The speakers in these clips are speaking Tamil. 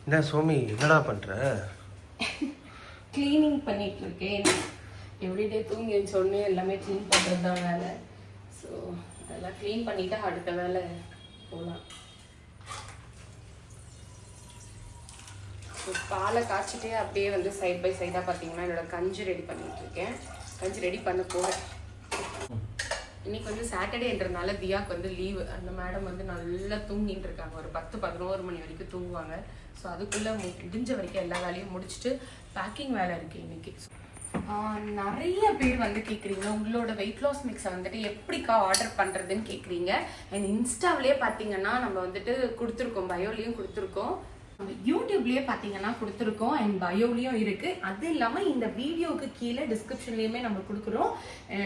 என்ன சோமி என்னடா பண்ற? க்ளீனிங் பண்ணிட்டு இருக்கேன். எவ்ரிடே தூங்கி சொன்னே எல்லாமே க்ளீன் பண்ணுறது தான் வேலை. ஸோ அதெல்லாம் க்ளீன் பண்ணிவிட்டு அடுத்த வேலை போகலாம். ஸோ பாலை காய்ச்சிட்டே அப்படியே வந்து சைட் பை சைடாக பார்த்தீங்கன்னா என்னோட கஞ்சி ரெடி பண்ணிட்டு இருக்கேன். கஞ்சி ரெடி பண்ண போகிறேன். இன்னைக்கு வந்து சாட்டர்டேன்றதுனால தியாக்கு வந்து லீவு. அந்த மேடம் வந்து நல்லா தூங்கிட்டு இருக்காங்க. ஒரு 10-11 மணி வரைக்கும் தூங்குவாங்க. ஸோ அதுக்குள்ளே முடிஞ்ச வரைக்கும் எல்லா வேலையும் முடிச்சுட்டு பேக்கிங் வேலை இருக்குது இன்னைக்கு. நிறைய பேர் வந்து கேட்குறீங்க உங்களோட வெயிட் லாஸ் மிக்ஸை வந்துட்டு எப்படிக்கா ஆர்டர் பண்ணுறதுன்னு கேட்குறீங்க. அண்ட் இன்ஸ்டாவிலே பார்த்தீங்கன்னா நம்ம வந்துட்டு கொடுத்துருக்கோம், பயோலையும் கொடுத்துருக்கோம், யூடியூப்லேயே பார்த்தீங்கன்னா கொடுத்துருக்கோம், அண்ட் பயோலையும் இருக்குது. அது இல்லாமல் இந்த வீடியோவுக்கு கீழே டிஸ்கிரிப்ஷன்லேயுமே நம்ம கொடுக்குறோம்.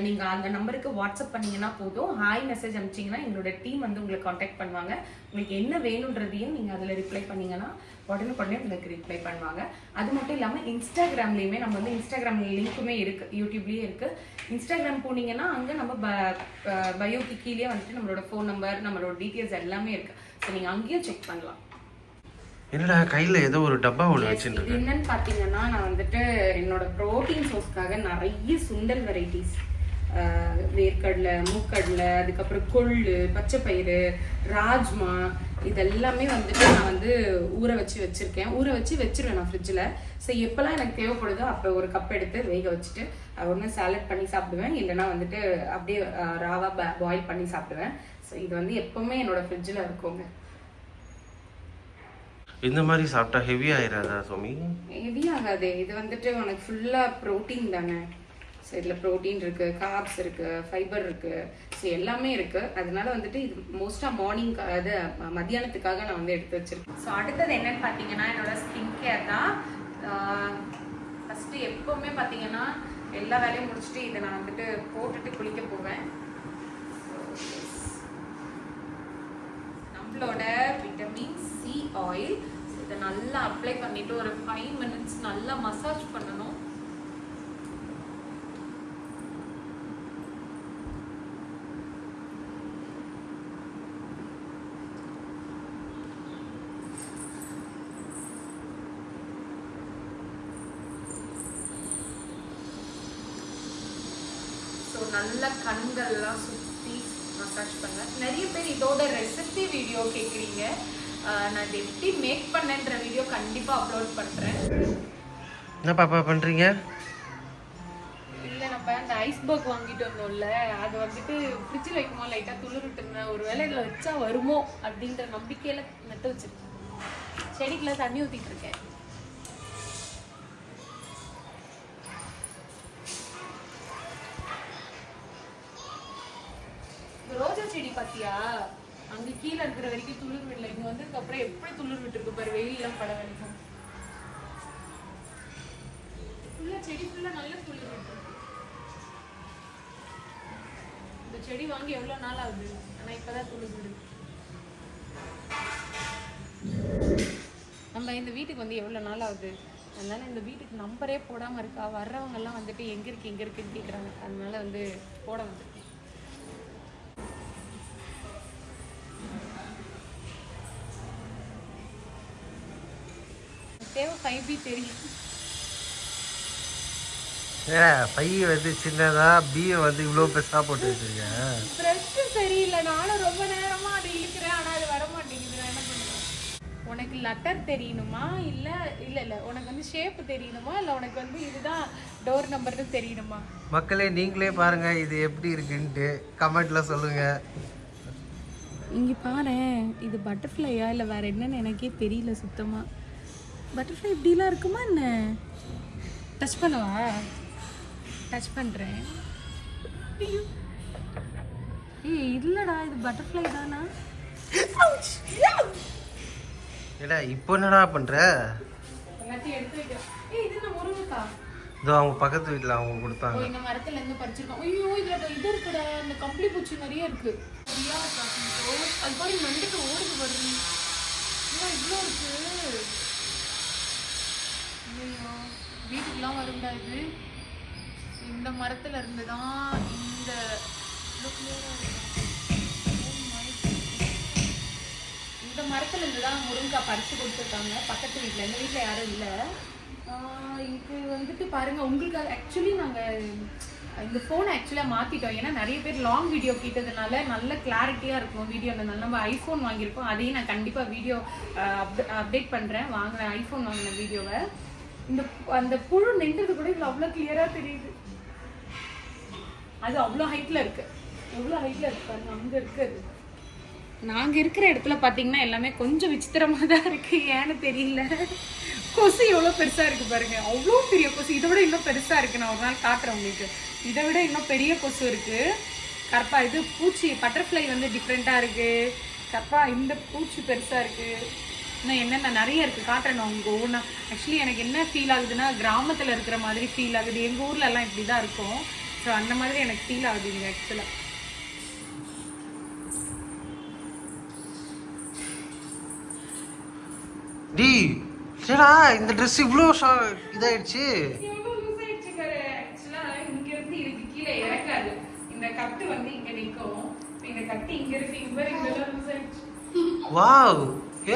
நீங்கள் அந்த நம்பருக்கு வாட்ஸ்அப் பண்ணிங்கன்னா போதும். ஹாய் மெசேஜ் அனுப்பிச்சிங்கன்னா எங்களோட டீம் வந்து உங்களை காண்டாக்ட் பண்ணுவாங்க. உங்களுக்கு என்ன வேணுன்றதையும் நீங்கள் அதில் ரிப்ளை பண்ணிங்கன்னா உடனே உங்களுக்கு ரிப்ளை பண்ணுவாங்க. அது மட்டும் இல்லாமல் இன்ஸ்டாகிராம்லேயுமே நம்ம வந்து இன்ஸ்டாகிராம் லிங்க்குமே இருக்குது, யூடியூப்லேயே இருக்குது. இன்ஸ்டாகிராம் போனீங்கன்னா அங்கே நம்ம பயோக்கு கீழே வந்துட்டு நம்மளோட ஃபோன் நம்பர், நம்மளோட டீட்டெயில்ஸ் எல்லாமே இருக்குது. ஸோ நீங்கள் அங்கேயும் செக் பண்ணலாம். என்னடா கையில் ஏதோ ஒரு டப்பா ஒன்று வச்சுட்டு என்னன்னு பார்த்தீங்கன்னா நான் வந்துட்டு என்னோட ப்ரோட்டீன் சோர்ஸ்க்காக நிறைய சுண்டல் வெரைட்டிஸ், வேர்க்கடலை, மூக்கடலை, அதுக்கப்புறம் கொள்ளு, பச்சைப்பயிறு, ராஜ்மா, இதெல்லாமே வந்துட்டு நான் வந்து ஊற வச்சுருக்கேன். ஊற வச்சிருவேன் நான் ஃப்ரிட்ஜில். ஸோ எப்போல்லாம் எனக்கு தேவைப்படுதோ அப்போ ஒரு கப் எடுத்து வேக வச்சுட்டு ஒன்று சாலட் பண்ணி சாப்பிடுவேன், இல்லைனா வந்துட்டு அப்படியே ராவா பாயில் பண்ணி சாப்பிடுவேன். ஸோ இது வந்து எப்போவுமே என்னோட ஃப்ரிட்ஜில் இருக்குங்க. இந்த மாதிரி சாப்பிட்டா ஹெவி ஆயிடாதா சோமி? ஹெவி ஆகாது. இது வந்துட்டு உனக்கு ஃபுல்லாக ப்ரோட்டீன் தானே. ஸோ இதில் ப்ரோட்டீன் இருக்குது, கார்ப்ஸ் இருக்குது, ஃபைபர் இருக்குது, ஸோ எல்லாமே இருக்குது. அதனால வந்துட்டு இது மோஸ்ட்டாக மார்னிங் அது மத்தியானத்துக்காக நான் வந்து எடுத்து வச்சுருக்கேன். ஸோ அடுத்தது என்னன்னு பார்த்தீங்கன்னா என்னோட ஸ்கின் கேர் தான். ஃபஸ்ட்டு எப்போவுமே பார்த்தீங்கன்னா எல்லா வேலையும் முடிச்சுட்டு இதை நான் வந்துட்டு போட்டுட்டு குளிக்க போவேன். நம்மளோட விட்டமின் சி ஆயில் இதை நல்லா அப்ளை பண்ணிட்டு ஒரு 5 minutes நல்லா மசாஜ் பண்ணணும். ஸோ நல்லா கண்கள்லாம் சுற்றி மசாஜ் பண்ணுவேன். நிறைய பேர் இதோட ரெசிபி வீடியோ கேட்குறீங்க. நான் இது எப்படி மேக் பண்ணேன்ற வீடியோ கண்டிப்பாக அப்லோட் பண்ணுறேன். என்ன பாப்பா பண்ணுறீங்க? இல்லை நம்ம அந்த ஐஸ்பர்க் வாங்கிட்டு வந்தோம்ல, அது வந்துட்டு ஃப்ரிட்ஜில் வைக்கும்போது லைட்டாக துளிர்விட்டு இருந்தேன். ஒரு வேளை இதில் வச்சா வருமோ அப்படின்ற நம்பிக்கையில் நட்டு வச்சிருக்கேன். செடிக்கெலாம் தண்ணி ஊற்றிட்டு இருக்கேன். ரோஜா செடி பாத்தியா, அங்க கீழே இருக்கிற வரைக்கும் துளிர் விடல. இங்க வந்ததுக்கு அப்புறம் எப்படி துளிர் விட்டு இருக்கு பாரு, வெயில் எல்லாம் பட வரைக்கும். ஃபுல்லா செடி ஃபுல்லா நல்ல துளிர் விட்டு. இந்த செடி வாங்கி எவ்வளவு நாள் ஆகுது, ஆனா இப்பதான் துளிர் விடுது. நம்ம இந்த வீட்டுக்கு வந்து எவ்வளவு நாள் ஆகுது, அதனால இந்த வீட்டுக்கு நம்பரே போடாம இருக்கா. வர்றவங்க எல்லாம் வந்துட்டு எங்க இருக்குன்னு கேக்குறாங்க. அதனால வந்து போட வந்து தேவை 5B தெரியும். பை வந்து சின்னதா, பி வந்து இவ்வளோ பெருசாக போட்டு வச்சிருக்கேன். ஃப்ரெஷ் சரியில்லை. நானும் ரொம்ப நேரமா அது இழுக்கிறேன், ஆனால் அது வர மாட்டேங்குது. நான் என்ன பண்ணுறேன்? உனக்கு லெட்டர் தெரியணுமா, இல்லை உனக்கு வந்து ஷேப் தெரியணுமா, இல்லை உனக்கு வந்து இதுதான் டோர் நம்பர்னு தெரியணுமா? மக்களே நீங்களே பாருங்க இது எப்படி இருக்குன்ட்டு கமெண்ட்ல சொல்லுங்க. இங்கே பாரு, இது பட்டர்ஃப்ளையா இல்லை வேற என்னன்னு எனக்கே தெரியல சுத்தமா. பட்டர்ஃப்ளை இப்படிலாம் இருக்குமா என்ன? டச் பண்ணவா? டச் பண்ணுறேன். ஏய் இல்லைடா, இது பட்டர்ஃப்ளை தானா? ஏடா இப்போ என்னடா பண்ற? எல்லாத்தையும் எடுத்து வைக்கிறேன். ஏய் இது என்ன முருங்கக்கா? இதோ அவங்க பக்கத்து வீட்டில் அவங்க கொடுத்தாங்க. இந்த மரத்துல இருந்து பறிச்சிருக்கோம். ஐயோ இதுல இது இருக்குடா, இந்த கம்பளி பூச்சி நிறைய இருக்கு. அது பாரு நண்டுக்கு ஓடுது பாரு. இவ்வளோ இருக்கு. ஐயோ வீட்டுக்குலாம் வரும்டா இது. இந்த மரத்துல இருந்து தான் இந்த இந்த மரத்துல இருந்து தான் முருங்கைக்காய் பறிச்சு கொடுத்துருக்காங்க பக்கத்து வீட்டில். எங்கள் வீட்டில் யாரும் இல்லை. இது வந்துட்டு பாருங்க, உங்களுக்கு ஆக்சுவலி நாங்கள் இந்த ஃபோனை ஆக்சுவலாக மாற்றிட்டோம். ஏன்னா நிறைய பேர் லாங் வீடியோ கேட்டதுனால நல்ல கிளாரிட்டியாக இருக்கும் வீடியோ. நம்ம ஐஃபோன் வாங்கியிருக்கோம், அதையும் நான் கண்டிப்பாக வீடியோ அப்டேட் பண்ணுறேன். வாங்கின ஐஃபோன் வாங்கின வீடியோவை. அந்த புழு நின்றது கூட இதில் அவ்வளோ கிளியராக தெரியுது. அது அவ்வளோ ஹைட்டில் இருக்குது. எவ்வளோ ஹைட்டில் இருக்கு பாருங்க, அங்கே இருக்குது. நாங்கள் இருக்கிற இடத்துல பார்த்தீங்கன்னா எல்லாமே கொஞ்சம் விசித்திரமாக தான் இருக்குது. ஏன்னு தெரியல. கொசு எவ்வளோ பெருசாக இருக்குது பாருங்கள், அவ்வளோ பெரிய கொசு. இதை விட இன்னும் பெருசாக இருக்குது. நான் ஒரு நாள் காட்டுறேன் உங்களுக்கு. இதை விட இன்னும் பெரிய கொசு இருக்குது. கற்பா இது பூச்சி பட்டர்ஃப்ளை வந்து டிஃப்ரெண்ட்டாக இருக்குது. கற்பா இந்த பூச்சி பெருசாக இருக்குது. இன்னும் என்னென்ன நிறைய இருக்குது, காட்டுறேன் நான் உங்கள் ஒவ்வொன்றா. ஆக்சுவலி எனக்கு என்ன ஃபீல் ஆகுதுன்னா, கிராமத்தில் இருக்கிற மாதிரி ஃபீல் ஆகுது. எங்கள் ஊர்லெல்லாம் இப்படி தான் இருக்கும். ஸோ அந்த மாதிரி எனக்கு ஃபீல் ஆகுது இங்கே ஆக்சுவலாக. டி ஏடா இந்த ட்ரெஸ் இவ்வளோ இதாயிடுச்சு. இங்க இருந்து இதுக்கு கீழே இறக்காது. இந்த கட்டு வந்து இங்க நிற்கும். இந்த கட்டு இங்க இருக்கு. இங்க இங்கெல்லாம் லூஸ் ஆயிடுச்சு. வாவ்,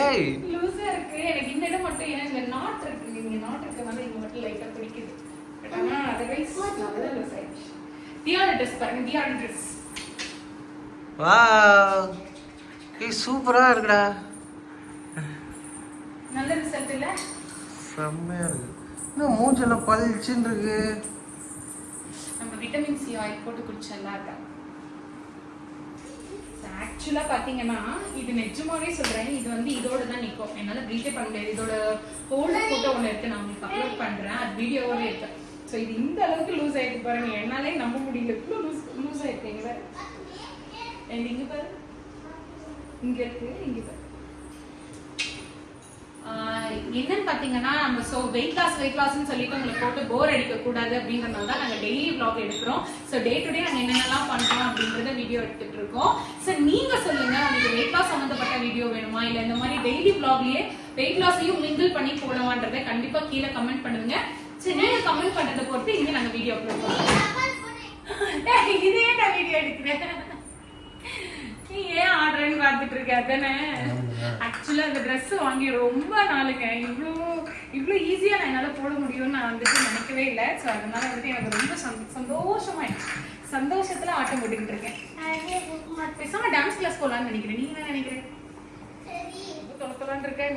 ஏய் லூஸா இருக்கு. எனக்கு இந்த இடம் மட்டும் ஏன்னா இந்த நாட் இருக்கு. இங்க நாட் இருக்கனால இங்க மட்டும் லைட்டா பிடிக்குது. பட் ஆனா அதர்வைஸ் நல்லா லூஸ் ஆயிடுச்சு. தியானோட ட்ரெஸ் பாருங்க, தியானோட ட்ரெஸ். வாவ், ஏய் சூப்பரா இருக்குடா. நல்ல ரிசல்ட் இல்ல? செம்மையா இருக்கு. இன்னும் மூஞ்செல்லாம் பளிச்சுன்னு இருக்கு. நம்ம விட்டமின் சி ஆயில் போட்டு குடிச்சா இருக்கா. ஆக்சுவலா பாத்தீங்கன்னா இது நிஜமாவே சொல்றேன், இது வந்து இதோட தான் நிற்கும். என்னால ப்ரீட்டே பண்ண முடியாது. இதோட ஹோல்டர் போட்டோ ஒன்று இருக்கு, நான் உங்களுக்கு அப்லோட் பண்றேன். அது வீடியோவோட இருக்கு. ஸோ இது இந்த அளவுக்கு லூஸ் ஆயிருக்கு பாருங்க, என்னாலே நம்ப முடியல. இவ்வளோ லூஸ் ஆயிருக்கு. இங்க பாரு, இங்க பாரு, இங்க இருக்கு, இங்க பாரு. என்னன்னு பாத்தீங்கன்னா, நம்ம வெயிட் லாஸ்ன்னு சொல்லிட்டு உங்களுக்கு போட்டு போர் அடிக்க கூடாது அப்படின்றதுனால தான் நாங்கள் டெய்லி vlog எடுக்கிறோம். ஸோ டே டு டே நாங்கள் என்னென்னலாம் பண்றோம் அப்படின்றத வீடியோ எடுத்துட்டு இருக்கோம். ஸோ நீங்க சொல்லுங்க, உங்களுக்கு வெயிட் லாஸ் சம்மந்தப்பட்ட வீடியோ வேணுமா, இல்லை இந்த மாதிரி டெய்லி vlogலயே வெயிட் லாஸையும் மிங்கிள் பண்ணி போடவான்றதை கண்டிப்பா கீழே கமெண்ட் பண்ணுங்க. சரி, நீங்க கமெண்ட் பண்றதை பொறுத்து இங்க நாங்கள் வீடியோ அப்லோட் பண்ணுவோம். இதே நான் வீடியோ எடுக்கிறேன். நீ ஏன் ஆர்டர்ன்னு பார்த்துட்டு இருக்க தானே? ஆக்சுவலா அந்த ட்ரெஸ் வாங்கி ரொம்ப நாளுங்க. இவ்வளோ ஈஸியா நான் என்னால போட முடியும்னு நான் வந்துட்டு நினைக்கவே இல்லை. ஸோ அதனால வந்துட்டு எனக்கு ரொம்ப சந்தோஷமாயிடுச்சு. சந்தோஷத்துல ஆட்டம் போட்டுக்கிட்டு இருக்கேன். பேசாம டான்ஸ் கிளாஸ் போலான்னு நினைக்கிறேன். நீ என்ன நினைக்கிறேன்? தொலைக்கலான் இருக்க?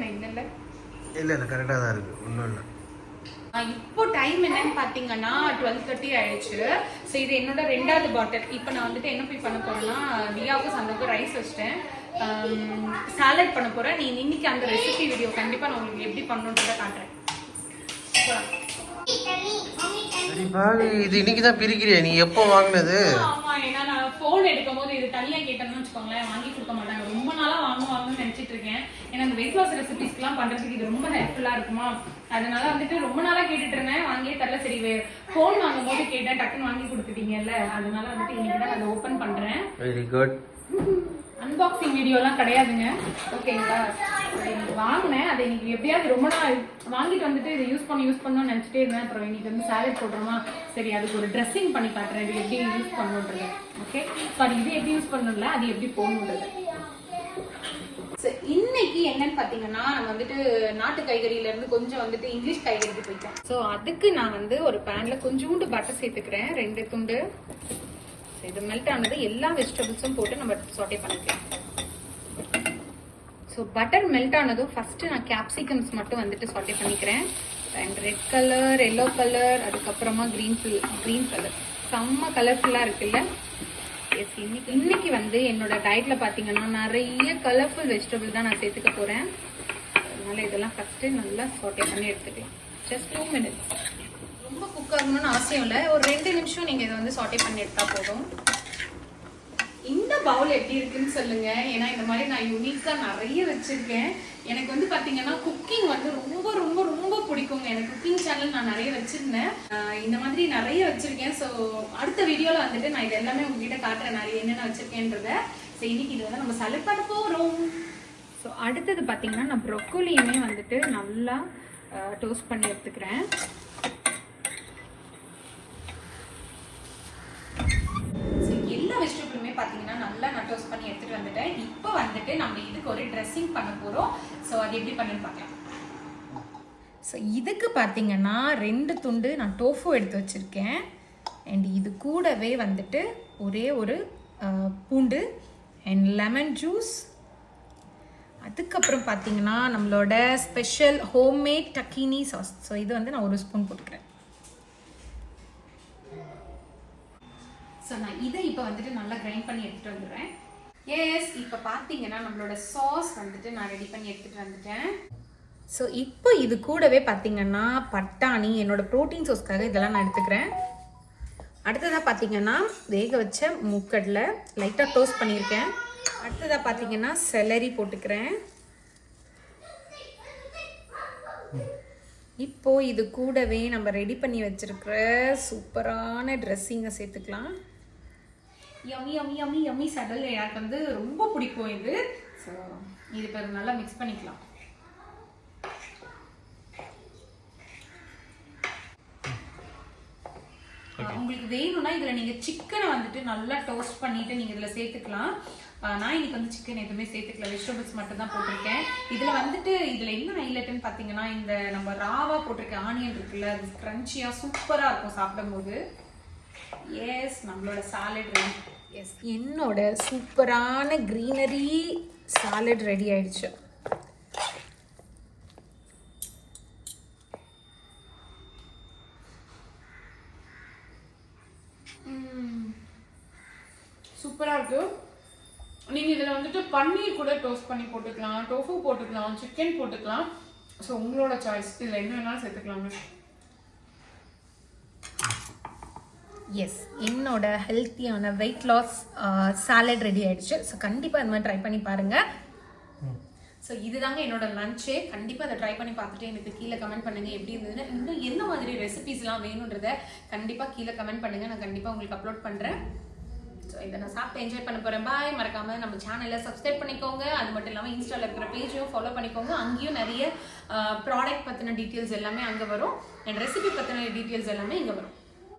இல்லை இல்லை கரெக்டாக தான் இருக்கு, ஒன்றும் இல்லை. இப்போ டைம் என்னன்னு பாத்தீங்கன்னா 12:30 ஆயிடுச்சு. ஸோ இது என்னோட 2வது பாட்டில். இப்போ நான் வந்துட்டு என்ன போய் பண்ண போறேன்னா, தியாவுக்கு சந்தோக்கு ரைஸ் வச்சிட்டேன், சாலட் பண்ண போறேன். நீ இன்னைக்கு அந்த ரெசிபி வீடியோ கண்டிப்பா நான் உங்களுக்கு எப்படி பண்ணணுன்றத காட்டுறேன். இது இன்னைக்கு தான் பிரிக்கிறியா? நீ எப்போ வாங்கினது? ஆமா, ஏன்னா நான் போன் எடுக்கும் போது இது தனியா கேட்டேன்னு வச்சுக்கோங்களேன், வாங்கி கொடுக்க மாட்டாங்க. ரொம்ப நாளா வாங்கணும்னு நினைச்சிட்டு இருக்கேன். ஏன்னா இந்த வெயிட் லாஸ் ரெசிபிஸ்லாம் பண்றதுக்கு இது ரொம்ப ஹெல்ப்ஃபுல்லா இருக்குமா. அதனால வந்துட்டு ரொம்ப நாளா கேட்டுட்டு இருந்தேன், வாங்கியே தரல. சரி, போன் வாங்கும் போது கேட்டேன், டக்குன்னு வாங்கி கொடுத்துட்டீங்கல்ல. அதனால வந்துட்டு இன்னைக்கு தான் அதை ஓபன் பண்றேன். Very good. அன்பாக்சிங் வீடியோலாம் கிடையாதுங்க, ஓகேங்களா? வாங்கினேன், அதை இன்னைக்கு எப்படியாவது ரொம்ப நாள் வாங்கிட்டு வந்துட்டு இதை யூஸ் பண்ணணும்னு நினச்சிட்டே இருந்தேன். அப்புறம் இன்னைக்கு வந்து சாலட் போடுறோமா, சரி அதுக்கு ஒரு ட்ரெஸ்ஸிங் பண்ணி காட்டுறேன், இது எப்படி யூஸ் பண்ணணுன்றது. ஓகே, சாரி, இது எப்படி யூஸ் பண்ணணும்ல, அது எப்படி போகணுன்றது. இன்னைக்கு என்னன்னு பாத்தீங்கன்னா, நம்ம வந்துட்டு நாட்டு காய்கறியில இருந்து கொஞ்சம் வந்துட்டு இங்கிலீஷ் காய்கறிக்கு போயிட்டோம். ஸோ அதுக்கு நான் வந்து ஒரு பேன்ல கொஞ்சோண்டு பட்டர் சேர்த்துக்கிறேன், 2 துண்டு. இது மெல்ட் ஆனது எல்லா வெஜிடபிள்ஸும் போட்டு நம்ம சாட்டே பண்ணிக்கலாம். ஸோ பட்டர் மெல்ட் ஆனதும் ஃபர்ஸ்ட் நான் கேப்சிகம்ஸ் மட்டும் வந்துட்டு சாட்டே பண்ணிக்கிறேன். And red colour, yellow colour, அதுக்கப்புறமா கிரீன் கலர். செம்ம கலர்ஃபுல்லாக இருக்குல்ல? எஸ், இன்னைக்கு வந்து என்னோட டயட்ல பார்த்தீங்கன்னா நிறைய கலர்ஃபுல் வெஜிடபிள் தான் நான் சேர்த்துக்க போகிறேன். அதனால இதெல்லாம் ஃபர்ஸ்ட் நல்லா சாட்டே பண்ணி எடுத்துக்கலாம். Just 2 minutes. ரொம்ப குக் ஆகணும்னு அவசியம் இல்லை, ஒரு 2 நிமிஷம் நீங்கள் இதை வந்து சாட்டே பண்ணி எடுத்தா போதும். இந்த பவுல் எப்படி இருக்குன்னு சொல்லுங்க. ஏன்னா இந்த மாதிரி நான் யூனிக்கா நிறைய வச்சிருக்கேன். எனக்கு வந்து பாத்தீங்கன்னா குக்கிங் வந்து ரொம்ப ரொம்ப ரொம்ப பிடிக்குங்க. எனக்கு குக்கிங் சேனல் நான் நிறைய வச்சிருந்தேன், இந்த மாதிரி நிறைய வச்சிருக்கேன். ஸோ அடுத்த வீடியோல வந்துட்டு நான் இது எல்லாமே உங்ககிட்ட காட்டுறேன், நிறைய என்னென்ன வச்சிருக்கேன்றத. ஸோ இன்னைக்கு இது வந்து நம்ம சாலட் பண்ண போறோம். ஸோ அடுத்தது பாத்தீங்கன்னா நான் ப்ரொக்கோலியுமே வந்துட்டு நல்லா டோஸ்ட் பண்ணி எடுத்துக்கிறேன். எல்லா வெஜிடபிளுமே பாத்தீங்கன்னா நல்லா நான் டோஸ்ட் பண்ணி எடுத்துட்டு வந்துட்டேன். இப்போ வந்து வந்துட்டு நம்ம இதுக்கு ஒரு ட்ரெஸ்ஸிங் பண்ண போகிறோம். ஸோ அது எப்படி பண்ணுன்னு பார்க்கலாம். ஸோ இதுக்கு பார்த்தீங்கன்னா 2 துண்டு நான் டோஃபு எடுத்து வச்சுருக்கேன். அண்ட் இது கூடவே வந்துட்டு ஒரே ஒரு பூண்டு அண்ட் லெமன் ஜூஸ். அதுக்கப்புறம் பார்த்தீங்கன்னா நம்மளோட ஸ்பெஷல் ஹோம்மேட் டக்கீனி சாஸ். ஸோ இது வந்து நான் 1 ஸ்பூன் போட்டுக்கிறேன். ஸோ நான் இதை இப்போ வந்துட்டு நல்லா கிரைண்ட் பண்ணி எடுத்துகிட்டு வந்துடுறேன். எஸ், இப்போ பார்த்தீங்கன்னா நம்மளோட சாஸ் வந்துட்டு நான் ரெடி பண்ணி எடுத்துகிட்டு வந்துட்டேன். ஸோ இப்போ இது கூடவே பார்த்தீங்கன்னா பட்டாணி, என்னோட ப்ரோட்டீன் சோஸ்க்காக இதெல்லாம் நான் எடுத்துக்கிறேன். அடுத்ததாக பார்த்தீங்கன்னா வேக வச்ச மூக்கடலை லைட்டாக டோஸ்ட் பண்ணியிருக்கேன். அடுத்ததாக பார்த்தீங்கன்னா செலரி போட்டுக்கிறேன். இப்போ இது கூடவே நம்ம ரெடி பண்ணி வச்சிருக்கிற சூப்பரான ட்ரெஸ்ஸிங்கை சேர்த்துக்கலாம். யம்மி யம்மி யம்மி யம்மி சடல் எனக்கு வந்து ரொம்ப பிடிக்கும் இது. ஸோ இது இப்போ நல்லா மிக்ஸ் பண்ணிக்கலாம். உங்களுக்கு வேணும்னா இதில் நீங்கள் சிக்கனை வந்துட்டு நல்லா டோஸ்ட் பண்ணிவிட்டு நீங்கள் இதில் சேர்த்துக்கலாம். நான் இன்னைக்கு வந்து சிக்கன் எதுவுமே சேர்த்துக்கல, வெஜிடபிள்ஸ் மட்டும் தான் போட்டிருக்கேன். இதில் வந்துட்டு இதில் என்ன ஹைலைட்டுன்னு பார்த்தீங்கன்னா இந்த நம்ம ராவா போட்டிருக்க ஆனியன் இருக்குல்ல, அது க்ரன்ச்சியாக சூப்பராக இருக்கும் சாப்பிடும்போது. எஸ், நம்மளோட சாலட் ரெடி. எஸ், என்னோட சூப்பரான க்ரீனரி சாலட் ரெடி ஆயிடுச்சு. சூப்பராக இருக்குது. நீங்கள் இதில் வந்துட்டு பன்னீர் கூட டோஸ்ட் பண்ணி போட்டுக்கலாம், டோஃபு போட்டுக்கலாம், சிக்கன் போட்டுக்கலாம். ஸோ உங்களோட சாய்ஸ், இதில் என்ன வேணாலும் சேர்த்துக்கலாங்க. எஸ், என்னோட ஹெல்த்தியான வெயிட் லாஸ் சாலட் ரெடி ஆயிடுச்சு. ஸோ கண்டிப்பாக இந்த மாதிரி ட்ரை பண்ணி பாருங்கள். ஸோ இதுதாங்க என்னோட லஞ்சே. கண்டிப்பாக அதை ட்ரை பண்ணி பார்த்துட்டு எனக்கு கீழே கமெண்ட் பண்ணுங்கள் எப்படி இருந்ததுன்னு. இன்னும் எந்த மாதிரி ரெசிபீஸ்லாம் வேணுன்றதை கண்டிப்பாக கீழே கமெண்ட் பண்ணுங்கள். நான் கண்டிப்பாக உங்களுக்கு அப்லோட் பண்ணுறேன். ஸோ இதை நான் சாப்பிட்டு என்ஜாய் பண்ண போகிறேன். பாய். மறக்காமல் நம்ம சேனலை சப்ஸ்கிரைப் பண்ணிக்கோங்க. அது மட்டும் இல்லாமல் இன்ஸ்டாவில் இருக்கிற பேஜையும் ஃபாலோ பண்ணிக்கோங்க. அங்கேயும் நிறைய ப்ராடக்ட் பற்றின டீட்டெயில்ஸ் எல்லாமே அங்கே வரும். அண்ட் ரெசிபி பற்றின டீட்டெயில்ஸ் எல்லாமே இங்கே வரும்.